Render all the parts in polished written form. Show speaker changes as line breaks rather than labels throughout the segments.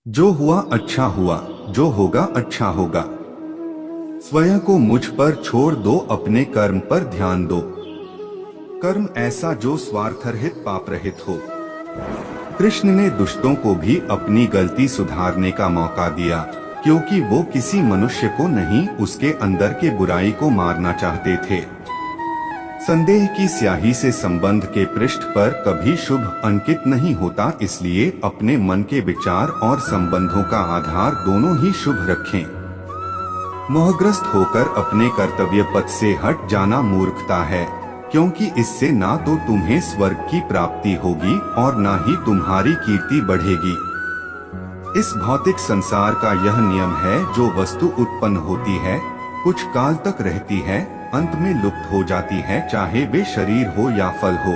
जो हुआ अच्छा हुआ, जो होगा अच्छा होगा। स्वयं को मुझ पर छोड़ दो, अपने कर्म पर ध्यान दो। कर्म ऐसा जो स्वार्थरहित पाप रहित हो। कृष्ण ने दुष्टों को भी अपनी गलती सुधारने का मौका दिया, क्योंकि वो किसी मनुष्य को नहीं, उसके अंदर के बुराई को मारना चाहते थे। संदेह की स्याही से संबंध के पृष्ठ पर कभी शुभ अंकित नहीं होता, इसलिए अपने मन के विचार और संबंधों का आधार दोनों ही शुभ रखें। मोहग्रस्त होकर अपने कर्तव्य पथ से हट जाना मूर्खता है, क्योंकि इससे ना तो तुम्हें स्वर्ग की प्राप्ति होगी और ना ही तुम्हारी कीर्ति बढ़ेगी। इस भौतिक संसार का यह नियम है, जो वस्तु उत्पन्न होती है, कुछ काल तक रहती है, अंत में लुप्त हो जाती है, चाहे वे शरीर हो या फल हो।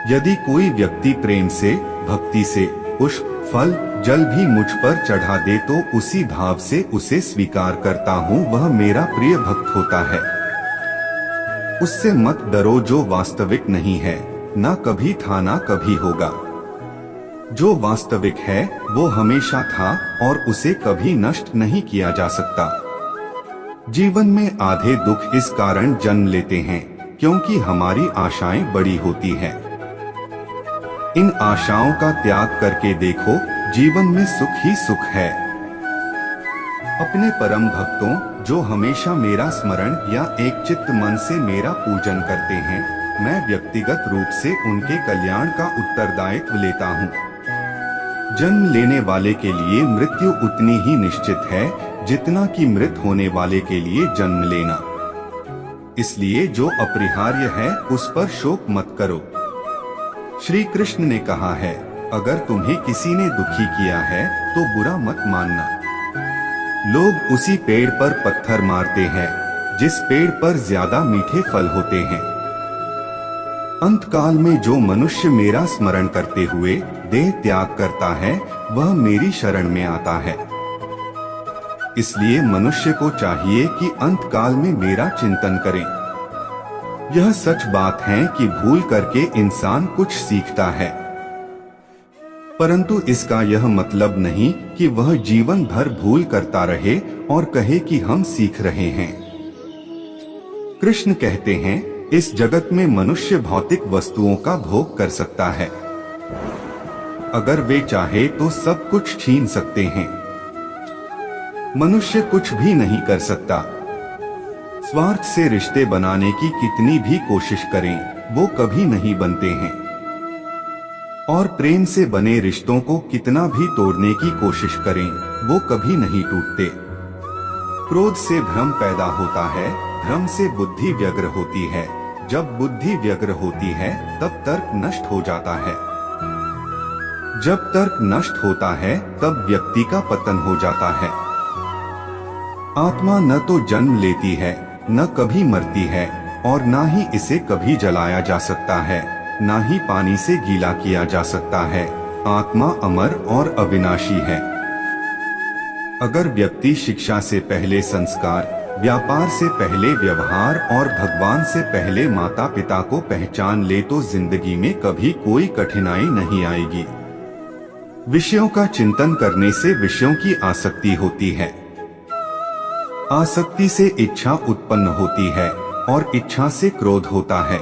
यदि कोई व्यक्ति प्रेम से, भक्ति से पुष्प, फल, जल भी मुझ पर चढ़ा दे तो उसी भाव से उसे स्वीकार करता हूँ, वह मेरा प्रिय भक्त होता है। उससे मत डरो, जो वास्तविक नहीं है, ना कभी था ना कभी होगा। जो वास्तविक है वो हमेशा था और उसे कभी नष्ट नहीं किया जा सकता। जीवन में आधे दुख इस कारण जन्म लेते हैं, क्योंकि हमारी आशाएं बड़ी होती हैं। इन आशाओं का त्याग करके देखो, जीवन में सुख ही सुख है। अपने परम भक्तों, जो हमेशा मेरा स्मरण या एक चित्त मन से मेरा पूजन करते हैं, मैं व्यक्तिगत रूप से उनके कल्याण का उत्तरदायित्व लेता हूँ। जन्म लेने वाले के लिए मृत्यु उतनी ही निश्चित है, जितना कि मृत होने वाले के लिए जन्म लेना। इसलिए जो अपरिहार्य है उस पर शोक मत करो। श्री कृष्ण ने कहा है, अगर तुम्हें किसी ने दुखी किया है तो बुरा मत मानना। लोग उसी पेड़ पर पत्थर मारते हैं जिस पेड़ पर ज्यादा मीठे फल होते हैं। अंत काल में जो मनुष्य मेरा स्मरण करते हुए देह त्याग करता है, वह मेरी शरण में आता है। इसलिए मनुष्य को चाहिए कि अंत काल में मेरा चिंतन करें। यह सच बात है कि भूल करके इंसान कुछ सीखता है, परंतु इसका यह मतलब नहीं कि वह जीवन भर भूल करता रहे और कहे कि हम सीख रहे हैं। कृष्ण कहते हैं, इस जगत में मनुष्य भौतिक वस्तुओं का भोग कर सकता है। अगर वे चाहे तो सब कुछ छीन सकते हैं। मनुष्य कुछ भी नहीं कर सकता। स्वार्थ से रिश्ते बनाने की कितनी भी कोशिश करें, वो कभी नहीं बनते हैं। और प्रेम से बने रिश्तों को कितना भी तोड़ने की कोशिश करें, वो कभी नहीं टूटते। क्रोध से भ्रम पैदा होता है, भ्रम से बुद्धि व्यग्र होती है, जब बुद्धि व्यग्र होती है तब तर्क नष्ट हो जाता है। जब तर्क नष्ट होता है तब व्यक्ति का पतन हो जाता है। आत्मा न तो जन्म लेती है, न कभी मरती है, और न ही इसे कभी जलाया जा सकता है, न ही पानी से गीला किया जा सकता है। आत्मा अमर और अविनाशी है। अगर व्यक्ति शिक्षा से पहले संस्कार, व्यापार से पहले व्यवहार और भगवान से पहले माता पिता को पहचान ले तो जिंदगी में कभी कोई कठिनाई नहीं आएगी। विषयों का चिंतन करने से विषयों की आसक्ति होती है। आसक्ति से इच्छा उत्पन्न होती है और इच्छा से क्रोध होता है।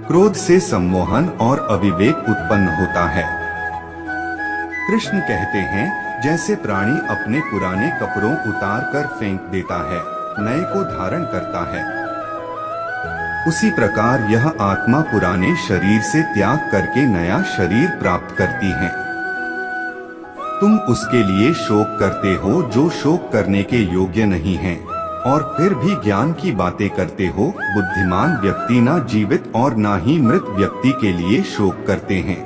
क्रोध से सम्मोहन और अविवेक उत्पन्न होता है। कृष्ण कहते हैं, जैसे प्राणी अपने पुराने कपड़ों उतार कर फेंक देता है, नए को धारण करता है, उसी प्रकार यह आत्मा पुराने शरीर से त्याग करके नया शरीर प्राप्त करती है। तुम उसके लिए शोक करते हो जो शोक करने के योग्य नहीं है, और फिर भी ज्ञान की बातें करते हो। बुद्धिमान व्यक्ति ना जीवित और ना ही मृत व्यक्ति के लिए शोक करते हैं।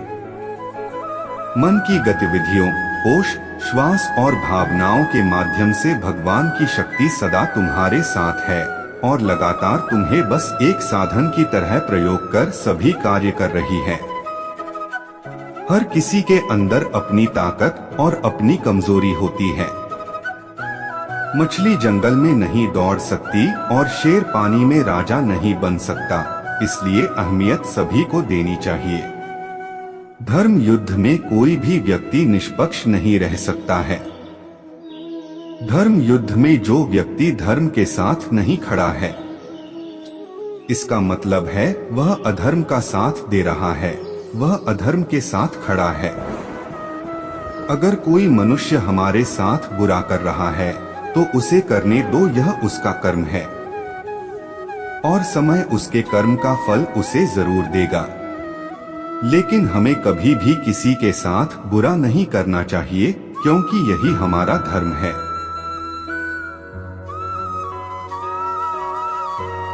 मन की गतिविधियों, होश, श्वास और भावनाओं के माध्यम से भगवान की शक्ति सदा तुम्हारे साथ है और लगातार तुम्हें बस एक साधन की तरह प्रयोग कर सभी कार्य कर रही है। हर किसी के अंदर अपनी ताकत और अपनी कमजोरी होती है। मछली जंगल में नहीं दौड़ सकती और शेर पानी में राजा नहीं बन सकता, इसलिए अहमियत सभी को देनी चाहिए। धर्म युद्ध में कोई भी व्यक्ति निष्पक्ष नहीं रह सकता है। धर्म युद्ध में जो व्यक्ति धर्म के साथ नहीं खड़ा है, इसका मतलब है वह अधर्म का साथ दे रहा है, वह अधर्म के साथ खड़ा है। अगर कोई मनुष्य हमारे साथ बुरा कर रहा है तो उसे करने दो, यह उसका कर्म है और समय उसके कर्म का फल उसे जरूर देगा। लेकिन हमें कभी भी किसी के साथ बुरा नहीं करना चाहिए, क्योंकि यही हमारा धर्म है।